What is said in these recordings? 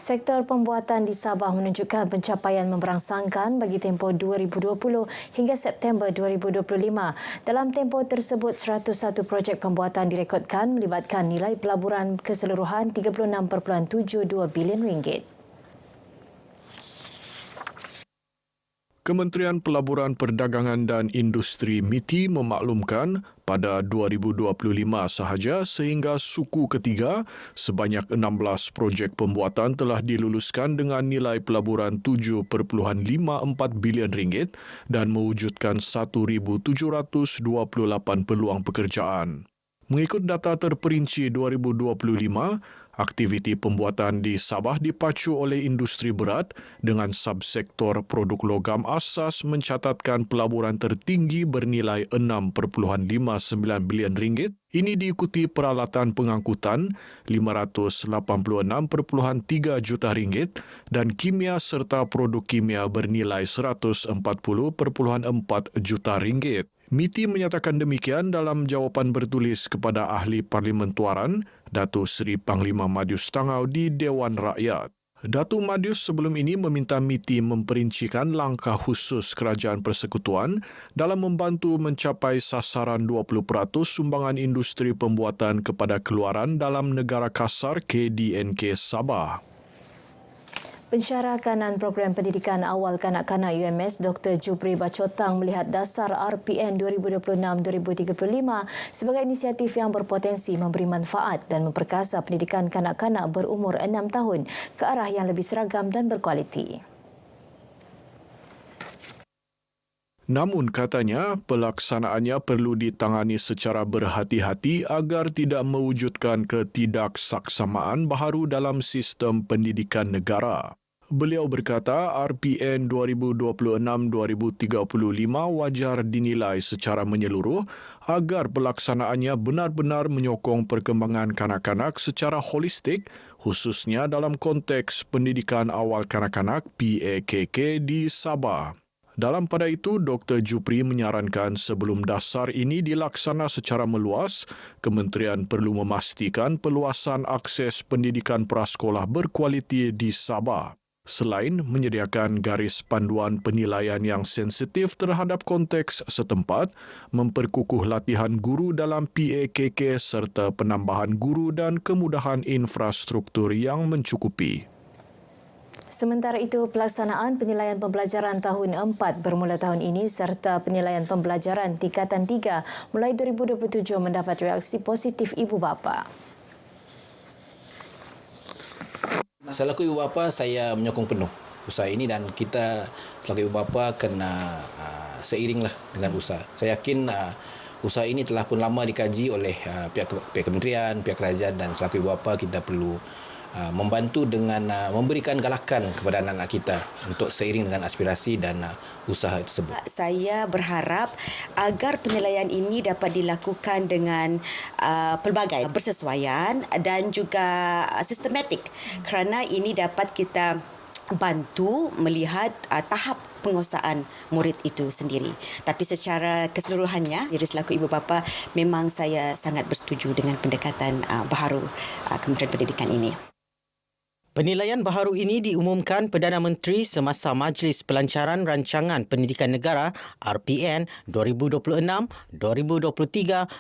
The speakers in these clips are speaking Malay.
Sektor pembuatan di Sabah menunjukkan pencapaian memberangsangkan bagi tempoh 2020 hingga September 2025. Dalam tempoh tersebut, 101 projek pembuatan direkodkan melibatkan nilai pelaburan keseluruhan RM36.72 bilion. Kementerian Pelaburan Perdagangan dan Industri MITI memaklumkan pada 2025 sahaja sehingga suku ketiga, sebanyak 16 projek pembuatan telah diluluskan dengan nilai pelaburan RM7.54 bilion dan mewujudkan 1,728 peluang pekerjaan. Mengikut data terperinci 2025, aktiviti pembuatan di Sabah dipacu oleh industri berat dengan subsektor produk logam asas mencatatkan pelaburan tertinggi bernilai RM6.59 bilion. Ini diikuti peralatan pengangkutan RM586.3 juta dan kimia serta produk kimia bernilai RM140.4 juta. MITI menyatakan demikian dalam jawapan bertulis kepada Ahli Parlimen Tuaran, Datuk Seri Panglima Madius Tangau di Dewan Rakyat. Datuk Madius sebelum ini meminta MITI memperincikan langkah khusus Kerajaan Persekutuan dalam membantu mencapai sasaran 20% sumbangan industri pembuatan kepada keluaran dalam negara kasar KDNK Sabah. Pensyarah kanan program pendidikan awal kanak-kanak UMS Dr. Jupri Bachotang melihat dasar RPN 2026-2035 sebagai inisiatif yang berpotensi memberi manfaat dan memperkasa pendidikan kanak-kanak berumur 6 tahun ke arah yang lebih seragam dan berkualiti. Namun katanya pelaksanaannya perlu ditangani secara berhati-hati agar tidak mewujudkan ketidaksaksamaan baharu dalam sistem pendidikan negara. Beliau berkata RPN 2026-2035 wajar dinilai secara menyeluruh agar pelaksanaannya benar-benar menyokong perkembangan kanak-kanak secara holistik, khususnya dalam konteks pendidikan awal kanak-kanak PAKK di Sabah. Dalam pada itu, Dr. Jupri menyarankan sebelum dasar ini dilaksana secara meluas, Kementerian perlu memastikan peluasan akses pendidikan prasekolah berkualiti di Sabah. Selain menyediakan garis panduan penilaian yang sensitif terhadap konteks setempat, memperkukuh latihan guru dalam PAKK serta penambahan guru dan kemudahan infrastruktur yang mencukupi. Sementara itu, pelaksanaan penilaian pembelajaran tahun 4 bermula tahun ini serta penilaian pembelajaran tingkatan 3 mulai 2027 mendapat reaksi positif ibu bapa. Selaku ibu bapa, saya menyokong penuh usaha ini dan kita selaku ibu bapa kena seiringlah dengan usaha. Saya yakin usaha ini telah pun lama dikaji oleh pihak kementerian, pihak kerajaan dan selaku ibu bapa kita perlu membantu dengan memberikan galakan kepada anak-anak kita untuk seiring dengan aspirasi dan usaha tersebut. Saya berharap agar penilaian ini dapat dilakukan dengan pelbagai bersesuaian dan juga sistematik kerana ini dapat kita bantu melihat tahap penguasaan murid itu sendiri. Tapi secara keseluruhannya, jadi selaku ibu bapa, memang saya sangat bersetuju dengan pendekatan baharu Kementerian Pendidikan ini. Penilaian baharu ini diumumkan Perdana Menteri semasa Majlis Pelancaran Rancangan Pendidikan Negara RPN 2026-2023 20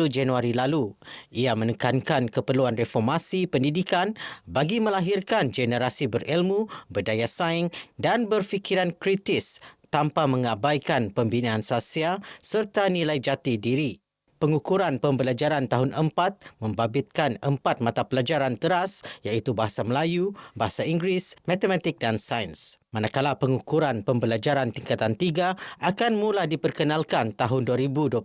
Januari lalu. Ia menekankan keperluan reformasi pendidikan bagi melahirkan generasi berilmu, berdaya saing dan berfikiran kritis tanpa mengabaikan pembinaan sasial serta nilai jati diri. Pengukuran pembelajaran tahun 4 membabitkan 4 mata pelajaran teras iaitu Bahasa Melayu, Bahasa Inggeris, Matematik dan Sains. Manakala pengukuran pembelajaran tingkatan 3 akan mula diperkenalkan tahun 2027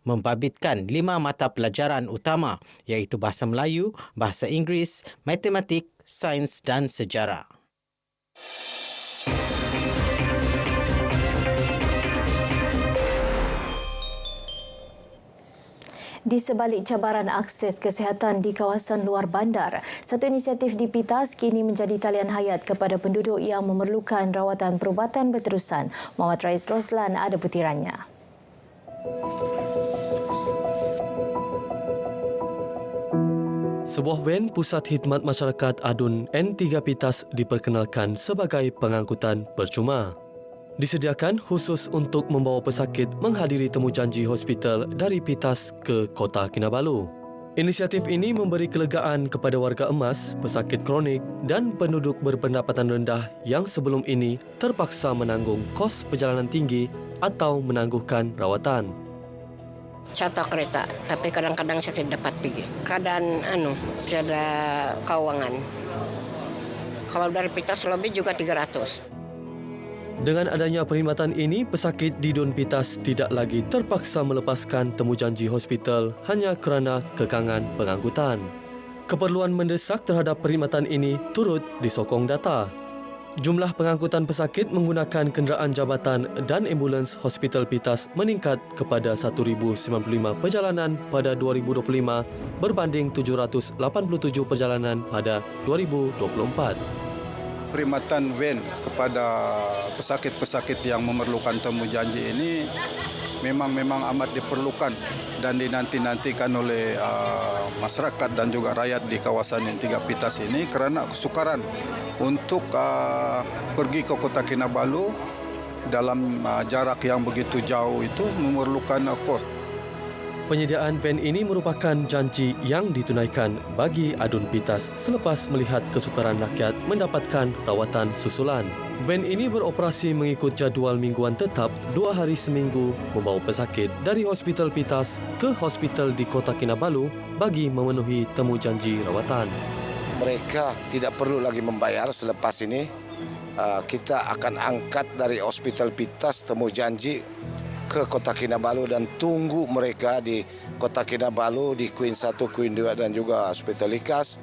membabitkan 5 mata pelajaran utama iaitu Bahasa Melayu, Bahasa Inggeris, Matematik, Sains dan Sejarah. Di sebalik cabaran akses kesihatan di kawasan luar bandar, satu inisiatif di PITAS kini menjadi talian hayat kepada penduduk yang memerlukan rawatan perubatan berterusan. Muhammad Rais Roslan ada butirannya. Sebuah van Pusat Khidmat Masyarakat Adun N3 Pitas diperkenalkan sebagai pengangkutan percuma. Disediakan khusus untuk membawa pesakit menghadiri temujanji hospital dari Pitas ke Kota Kinabalu. Inisiatif ini memberi kelegaan kepada warga emas, pesakit kronik dan penduduk berpendapatan rendah yang sebelum ini terpaksa menanggung kos perjalanan tinggi atau menangguhkan rawatan. Catat kereta, tapi kadang-kadang saya tidak dapat pergi. Keadaan tiada keuangan. Kalau dari Pitas lebih juga 300. Dengan adanya perkhidmatan ini, pesakit di Dun Pitas tidak lagi terpaksa melepaskan temujanji hospital hanya kerana kekangan pengangkutan. Keperluan mendesak terhadap perkhidmatan ini turut disokong data. Jumlah pengangkutan pesakit menggunakan kenderaan jabatan dan ambulans Hospital Pitas meningkat kepada 1,095 perjalanan pada 2025 berbanding 787 perjalanan pada 2024. Perkhidmatan van kepada pesakit-pesakit yang memerlukan temujanji ini memang amat diperlukan dan dinanti-nantikan oleh masyarakat dan juga rakyat di kawasan N3 Pitas ini kerana kesukaran untuk pergi ke Kota Kinabalu dalam jarak yang begitu jauh itu memerlukan kos. Penyediaan van ini merupakan janji yang ditunaikan bagi Adun Pitas selepas melihat kesukaran rakyat mendapatkan rawatan susulan. Van ini beroperasi mengikut jadual mingguan tetap 2 hari seminggu membawa pesakit dari Hospital Pitas ke hospital di Kota Kinabalu bagi memenuhi temujanji rawatan. Mereka tidak perlu lagi membayar selepas ini. Kita akan angkat dari Hospital Pitas temujanji ke Kota Kinabalu dan tunggu mereka di Kota Kinabalu, di Queen 1, Queen 2 dan juga Hospital Likas.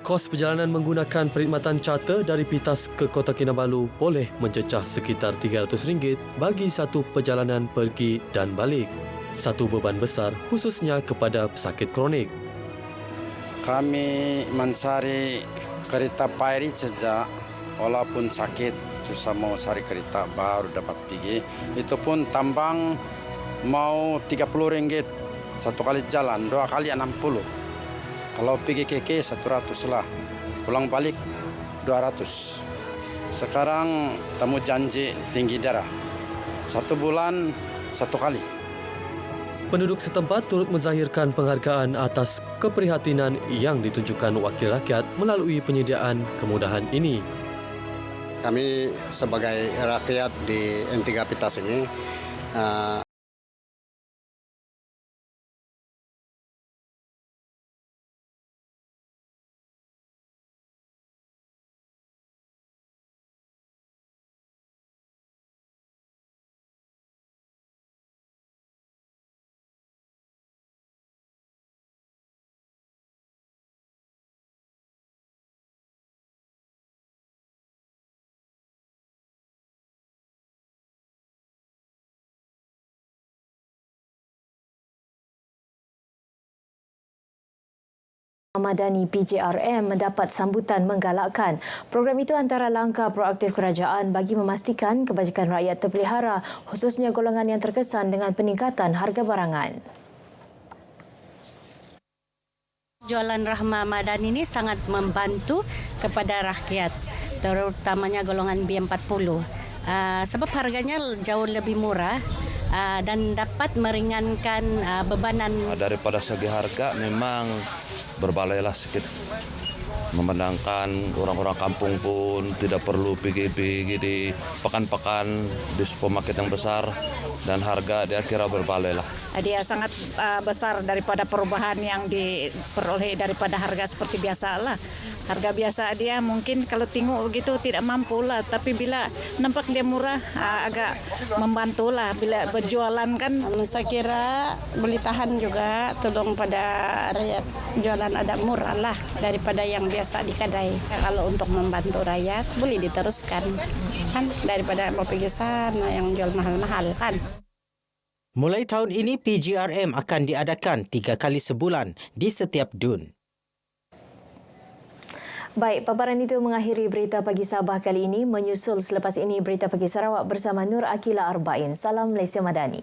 Kos perjalanan menggunakan perkhidmatan charter dari Pitas ke Kota Kinabalu boleh mencecah sekitar RM300 bagi satu perjalanan pergi dan balik. Satu beban besar khususnya kepada pesakit kronik. Kami mencari kereta Pairi sejak walaupun sakit. Susah mau cari kereta baru dapat pergi. Itu pun tambang mau RM30 satu kali jalan, 2 kali 60. Kalau pergi KK 100 lah, pulang balik 200. Sekarang temu janji tinggi darah, 1 bulan 1 kali. Penduduk setempat turut menzahirkan penghargaan atas keprihatinan yang ditunjukkan wakil rakyat melalui penyediaan kemudahan ini. Kami sebagai rakyat di N3 Pitas ini Madani PJRM mendapat sambutan menggalakkan. Program itu antara langkah proaktif kerajaan bagi memastikan kebajikan rakyat terpelihara, khususnya golongan yang terkesan dengan peningkatan harga barangan. Jualan Rahmah Madani ini sangat membantu kepada rakyat, terutamanya golongan B40. Sebab harganya jauh lebih murah dan dapat meringankan bebanan. Daripada segi harga memang berbalailah sedikit. Memandangkan orang-orang kampung pun tidak perlu pergi di pekan-pekan di supermarket yang besar dan harga dia kira berbalailah. Dia sangat besar daripada perubahan yang diperoleh daripada harga seperti biasa lah. Harga biasa dia mungkin kalau tengok begitu tidak mampu lah, tapi bila nampak dia murah agak membantu lah bila berjualan kan. Saya kira boleh tahan juga, tolong pada rakyat jualan ada murah lah daripada yang biasa di kedai. Kalau untuk membantu rakyat boleh diteruskan kan, daripada mau pergi sana yang jual mahal-mahal kan. Mulai tahun ini, PJRM akan diadakan 3 kali sebulan di setiap dun. Baik, paparan itu mengakhiri Berita Pagi Sabah kali ini. Menyusul selepas ini Berita Pagi Sarawak bersama Nur Akila Arba'in. Salam Malaysia Madani.